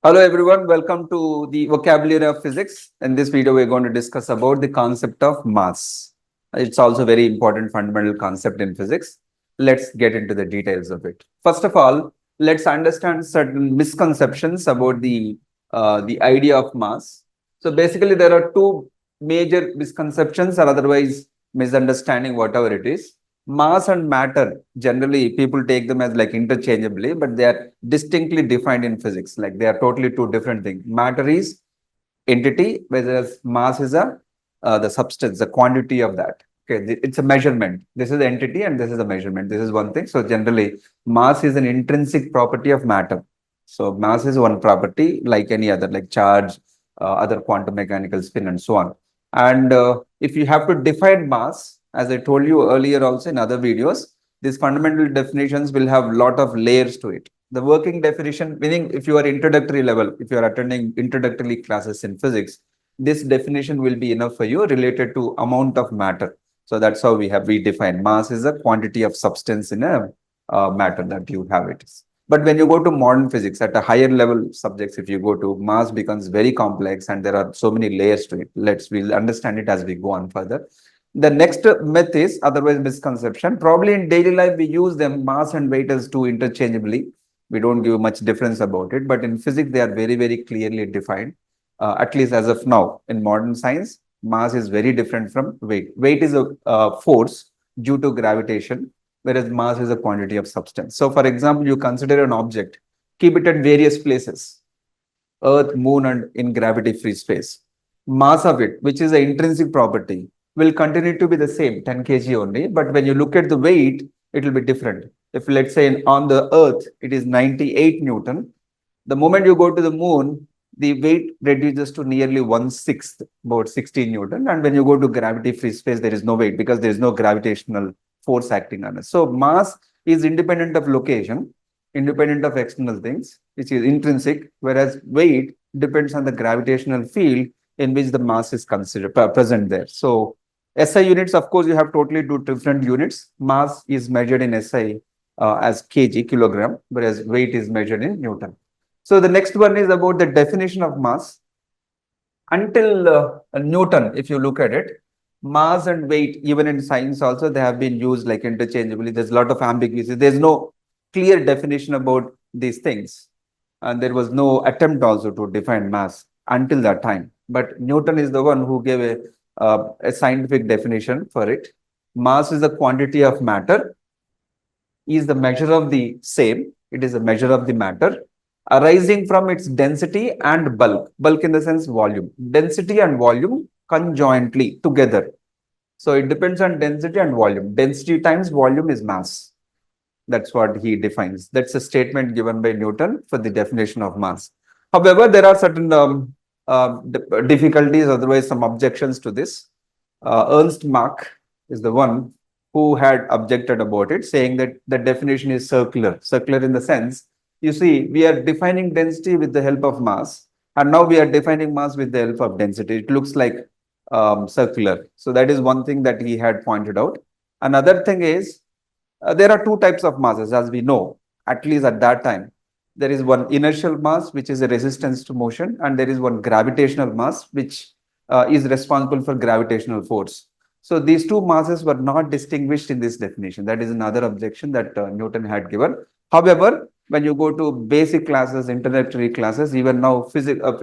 Hello everyone, welcome to the vocabulary of physics. In this video, we're going to discuss about the concept of mass. It's also a very important fundamental concept in physics. Let's get into the details of it. First of all, let's understand certain misconceptions about the idea of mass. So basically, there are two major misconceptions or otherwise misunderstanding, whatever it is. Mass and matter, generally people take them as like interchangeably, but they are distinctly defined in physics. Like they are totally two different things. Matter is entity, whereas mass is the substance, the quantity of that. Okay, it's a measurement. This is the entity and this is the measurement. This is one thing. So generally, mass is an intrinsic property of matter. So mass is one property like any other, like charge, other quantum mechanical spin, and so on. And if you have to define mass, as I told you earlier also in other videos, these fundamental definitions will have a lot of layers to it. The working definition, meaning if you are introductory level, if you are attending introductory classes in physics, this definition will be enough for you related to amount of matter. So that's how we define mass is a quantity of substance in a matter that you have it. But when you go to modern physics at a higher level subjects, if you go to mass becomes very complex and there are so many layers to it. We'll understand it as we go on further. The next myth is otherwise misconception. Probably in daily life, we use them mass and weight as two interchangeably. We don't give much difference about it, but in physics, they are very, very clearly defined. At least as of now, in modern science, mass is very different from weight. Weight is a force due to gravitation, whereas mass is a quantity of substance. So, for example, you consider an object, keep it at various places, Earth, Moon, and in gravity-free space. Mass of it, which is an intrinsic property, will continue to be the same, 10 kg only. But when you look at the weight, it will be different. If let's say on the Earth, it is 98 Newton. The moment you go to the Moon, the weight reduces to nearly 1/6, about 16 Newton. And when you go to gravity-free space, there is no weight because there is no gravitational force acting on it. So mass is independent of location, independent of external things, which is intrinsic, whereas weight depends on the gravitational field in which the mass is considered present there. So SI units, of course, you have totally two different units. Mass is measured in SI as kg, kilogram, whereas weight is measured in Newton. So the next one is about the definition of mass. Until Newton, if you look at it, mass and weight, even in science also, they have been used like interchangeably. There's a lot of ambiguity. There's no clear definition about these things. And there was no attempt also to define mass until that time. But Newton is the one who gave a scientific definition for it. Mass is the quantity of matter, is the measure of the same. It is a measure of the matter arising from its density and bulk. Bulk in the sense volume. Density and volume conjointly together. So it depends on density and volume. Density times volume is mass. That's what he defines. That's a statement given by Newton for the definition of mass. However, there are certain difficulties, otherwise some objections to this. Ernst Mach is the one who had objected about it, saying that the definition is circular. Circular in the sense, you see, we are defining density with the help of mass, and now we are defining mass with the help of density. It looks like circular. So that is one thing that he had pointed out. Another thing is, there are two types of masses, as we know, at least at that time. There is one inertial mass, which is a resistance to motion, and there is one gravitational mass, which is responsible for gravitational force. So these two masses were not distinguished in this definition. That is another objection that Newton had given. However, when you go to basic classes, introductory classes, even now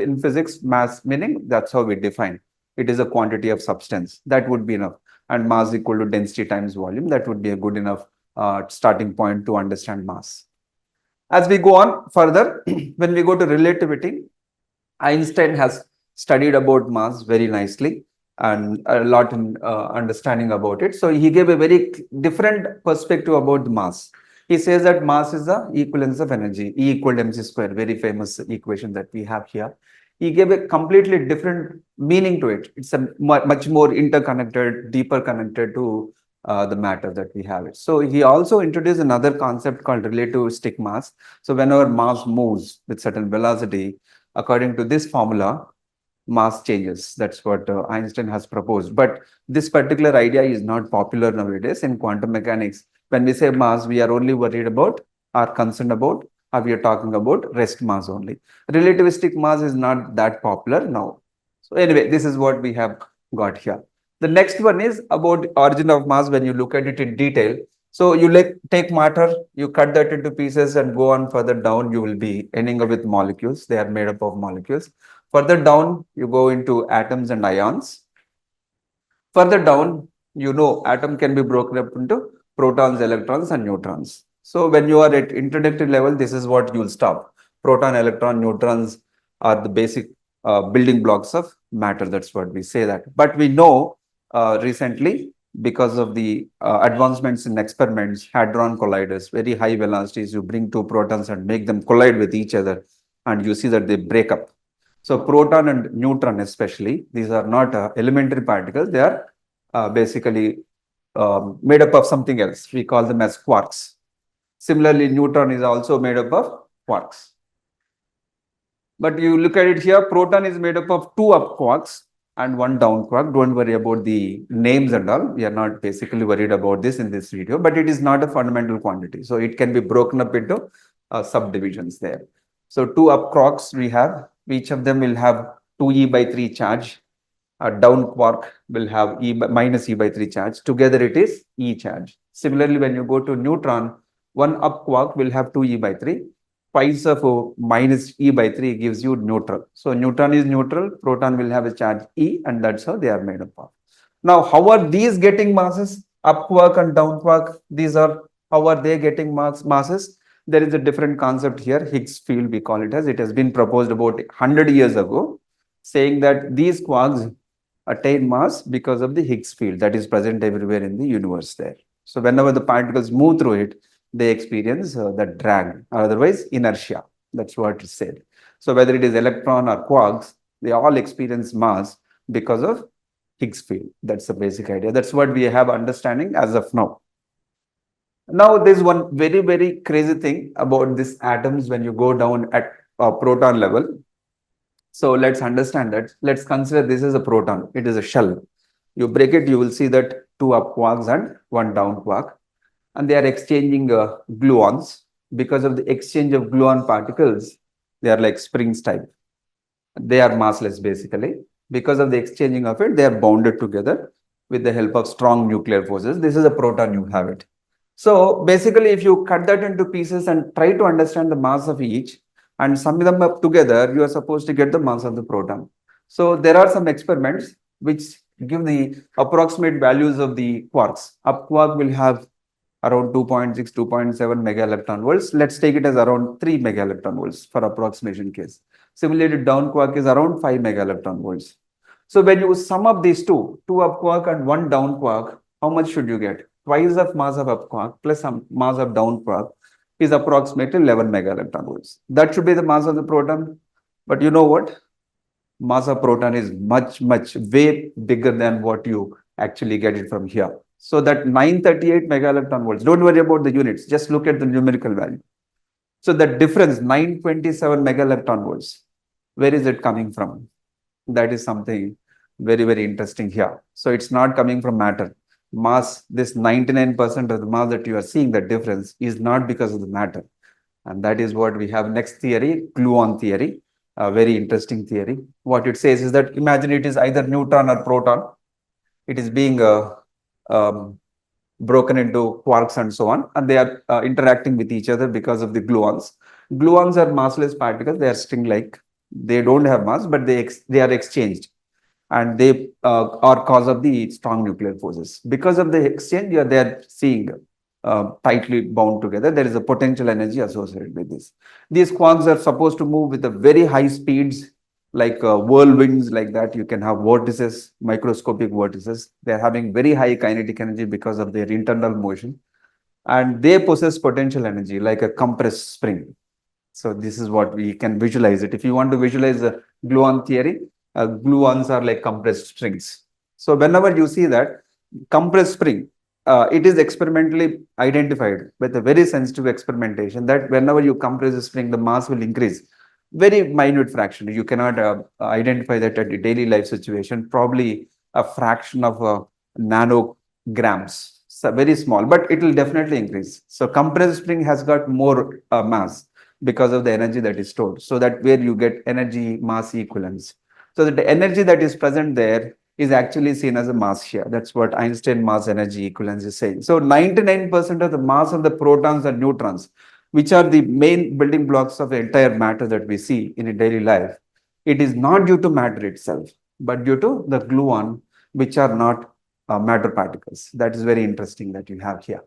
in physics, mass meaning, that's how we define. It is a quantity of substance. That would be enough. And mass equal to density times volume. That would be a good enough starting point to understand mass. As we go on further, when we go to relativity, Einstein has studied about mass very nicely and a lot in understanding about it. So he gave a very different perspective about the mass. He says that mass is the equivalence of energy, E equal to mc square, very famous equation that we have here. He gave a completely different meaning to it. It's a much more interconnected, deeper connected to the matter that we have it. So he also introduced another concept called relativistic mass. So whenever mass moves with certain velocity, according to this formula, mass changes. That's what Einstein has proposed. But this particular idea is not popular nowadays in quantum mechanics. When we say mass, we are only worried about or concerned about or we are talking about rest mass only. Relativistic mass is not that popular now. So anyway, this is what we have got here. The next one is about origin of mass when you look at it in detail. So you take matter, you cut that into pieces and go on further down, you will be ending up with molecules. They are made up of molecules. Further down, you go into atoms and ions. Further down, atom can be broken up into protons, electrons, and neutrons. So when you are at introductory level, this is what you will stop. Proton, electron, neutrons are the basic building blocks of matter. That's what we say that. But we know recently, because of the advancements in experiments, hadron colliders, very high velocities, you bring two protons and make them collide with each other, and you see that they break up. So proton and neutron especially, these are not elementary particles. They are basically made up of something else. We call them as quarks. Similarly, neutron is also made up of quarks. But you look at it here, proton is made up of two up quarks and one down quark. Don't worry about the names and all. We are not basically worried about this in this video, but it is not a fundamental quantity. So it can be broken up into subdivisions there. So two up quarks we have. Each of them will have 2e/3 charge. A down quark will have minus e/3 charge. Together it is e charge. Similarly, when you go to neutron, one up quark will have 2e/3. Pies of minus e/3 gives you neutral. So neutron is neutral, proton will have a charge e, and that's how they are made up of. Now, how are these getting masses? Up quark and down quark, how are they getting masses? There is a different concept here, Higgs field we call it as. It has been proposed about 100 years ago, saying that these quarks attain mass because of the Higgs field that is present everywhere in the universe there. So whenever the particles move through it, they experience the drag, or otherwise inertia. That's what is said. So whether it is electron or quarks, they all experience mass because of Higgs field. That's the basic idea. That's what we have understanding as of now. Now, there's one very, very crazy thing about these atoms when you go down at proton level. So let's understand that. Let's consider this as a proton. It is a shell. You break it, you will see that two up quarks and one down quark. And they are exchanging gluons. Because of the exchange of gluon particles, they are like springs type. They are massless basically. Because of the exchanging of it, they are bounded together with the help of strong nuclear forces. This is a proton, you have it. So basically, if you cut that into pieces and try to understand the mass of each and sum them up together, you are supposed to get the mass of the proton. So there are some experiments which give the approximate values of the quarks. Up quark will have around 2.6, 2.7 mega electron volts. Let's take it as around 3 mega electron volts for approximation case. Similarly, down quark is around 5 mega electron volts. So when you sum up these two up quark and one down quark, how much should you get? Twice of mass of up quark plus some mass of down quark is approximately 11 mega electron volts. That should be the mass of the proton. But you know what? Mass of proton is much, way bigger than what you actually get it from here. So that 938 mega electron volts, don't worry about the units, just look at the numerical value. So the difference, 927 mega electron volts, where is it coming from? That is something very, very interesting here. So it's not coming from matter. Mass, this 99% of the mass that you are seeing, the difference is not because of the matter. And that is what we have next theory, gluon theory, a very interesting theory. What it says is that imagine it is either neutron or proton. It is being broken into quarks and so on, and they are interacting with each other because of the gluons. Gluons are massless particles. They are string-like. They don't have mass, but they are exchanged. And they are cause of the strong nuclear forces. Because of the exchange, they are seeing tightly bound together. There is a potential energy associated with this. These quarks are supposed to move with a very high speeds, like whirlwinds, like that. You can have vortices, microscopic vortices. They are having very high kinetic energy because of their internal motion. And they possess potential energy like a compressed spring. So this is what we can visualize it. If you want to visualize the gluon theory, gluons are like compressed strings. So whenever you see that compressed spring, it is experimentally identified with a very sensitive experimentation that whenever you compress a spring, the mass will increase. Very minute fraction. You cannot identify that at a daily life situation. Probably a fraction of nanograms. So very small, but it will definitely increase. So compressed spring has got more mass. because of the energy that is stored. So that where you get energy mass equivalence. So that the energy that is present there is actually seen as a mass here. That's what Einstein mass energy equivalence is saying. So 99% of the mass of the protons and neutrons, which are the main building blocks of the entire matter that we see in a daily life, it is not due to matter itself, but due to the gluon, which are not matter particles. That is very interesting that you have here.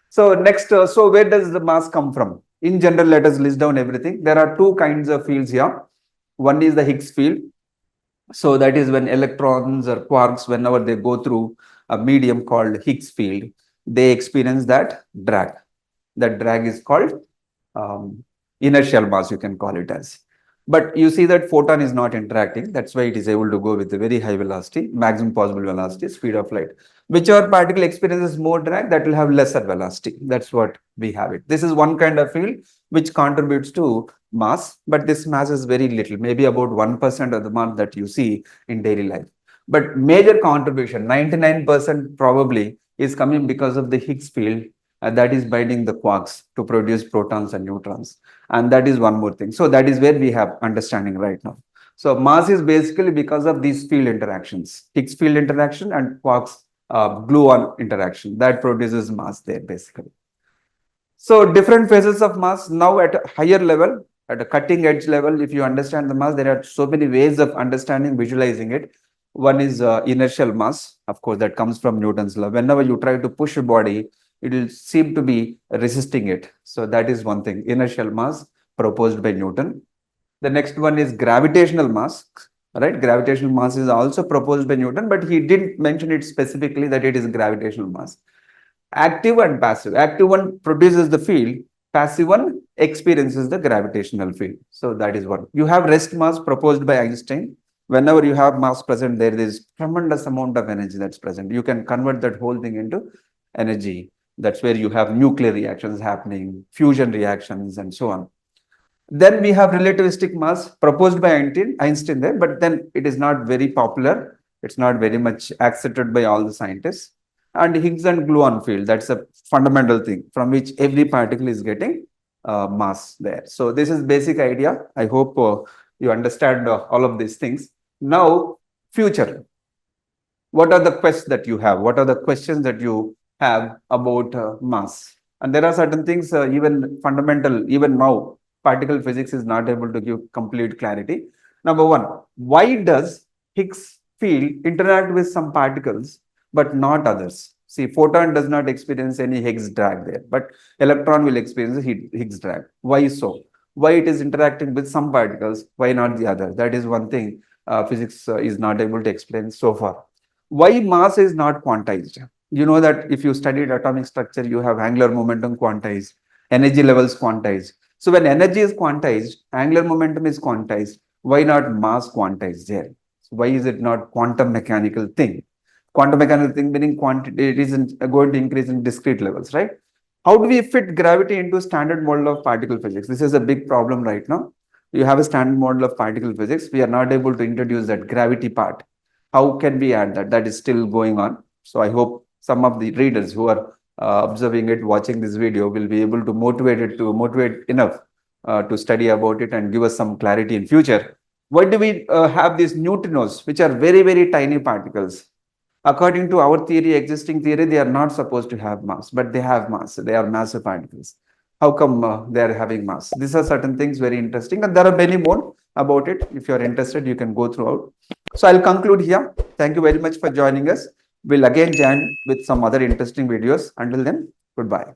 So next, so where does the mass come from? In general, let us list down everything. There are two kinds of fields here. One is the Higgs field. So that is when electrons or quarks, whenever they go through a medium called Higgs field, they experience that drag. That drag is called inertial mass, you can call it as. But you see that photon is not interacting. That's why it is able to go with a very high velocity, maximum possible velocity, speed of light. Whichever particle experiences more drag, that will have lesser velocity. That's what we have it. This is one kind of field which contributes to mass, but this mass is very little, maybe about 1% of the mass that you see in daily life. But major contribution, 99% probably, is coming because of the Higgs field, and that is binding the quarks to produce protons and neutrons. And that is one more thing. So that is where we have understanding right now. So mass is basically because of these field interactions, Higgs field interaction and quarks gluon interaction, that produces mass there basically. So different phases of mass now at a higher level, at a cutting edge level. If you understand the mass, there are so many ways of understanding, visualizing it. One is inertial mass, of course, that comes from Newton's law. Whenever you try to push a body, it will seem to be resisting it. So that is one thing, inertial mass proposed by Newton. The next one is gravitational mass, right? Gravitational mass is also proposed by Newton, but he didn't mention it specifically that it is gravitational mass. Active and passive. Active one produces the field, passive one experiences the gravitational field. So that is one. You have rest mass proposed by Einstein. Whenever you have mass present, there is tremendous amount of energy that's present. You can convert that whole thing into energy. That's where you have nuclear reactions happening, fusion reactions, and so on. Then we have relativistic mass proposed by Einstein there, but then it is not very popular. It's not very much accepted by all the scientists. And Higgs and gluon field, that's a fundamental thing from which every particle is getting mass there. So this is basic idea. I hope you understand all of these things. Now, future. What are the questions that you have? What are the questions that you have about mass? And there are certain things, even fundamental, even now, particle physics is not able to give complete clarity. Number one, why does Higgs field interact with some particles but not others? See, photon does not experience any Higgs drag there, but electron will experience Higgs drag. Why so? Why it is interacting with some particles, why not the other? That is one thing physics is not able to explain so far. Why mass is not quantized? You know that if you studied atomic structure, you have angular momentum quantized, energy levels quantized. So when energy is quantized, angular momentum is quantized, why not mass quantized there? So why is it not quantum mechanical thing? Quantum mechanical thing meaning quantity, it isn't going to increase in discrete levels, right? How do we fit gravity into standard model of particle physics? This is a big problem right now. You have a standard model of particle physics. We are not able to introduce that gravity part. How can we add that? That is still going on. So I hope some of the readers who are observing it, watching this video will be able to motivate enough to study about it and give us some clarity in future. Why do we have these neutrinos, which are very, very tiny particles? According to our theory, existing theory, they are not supposed to have mass, but they have mass. They are massive particles. How come they are having mass? These are certain things very interesting, and there are many more about it. If you are interested, you can go throughout. So I'll conclude here. Thank you very much for joining us. We'll again join with some other interesting videos. Until then, goodbye.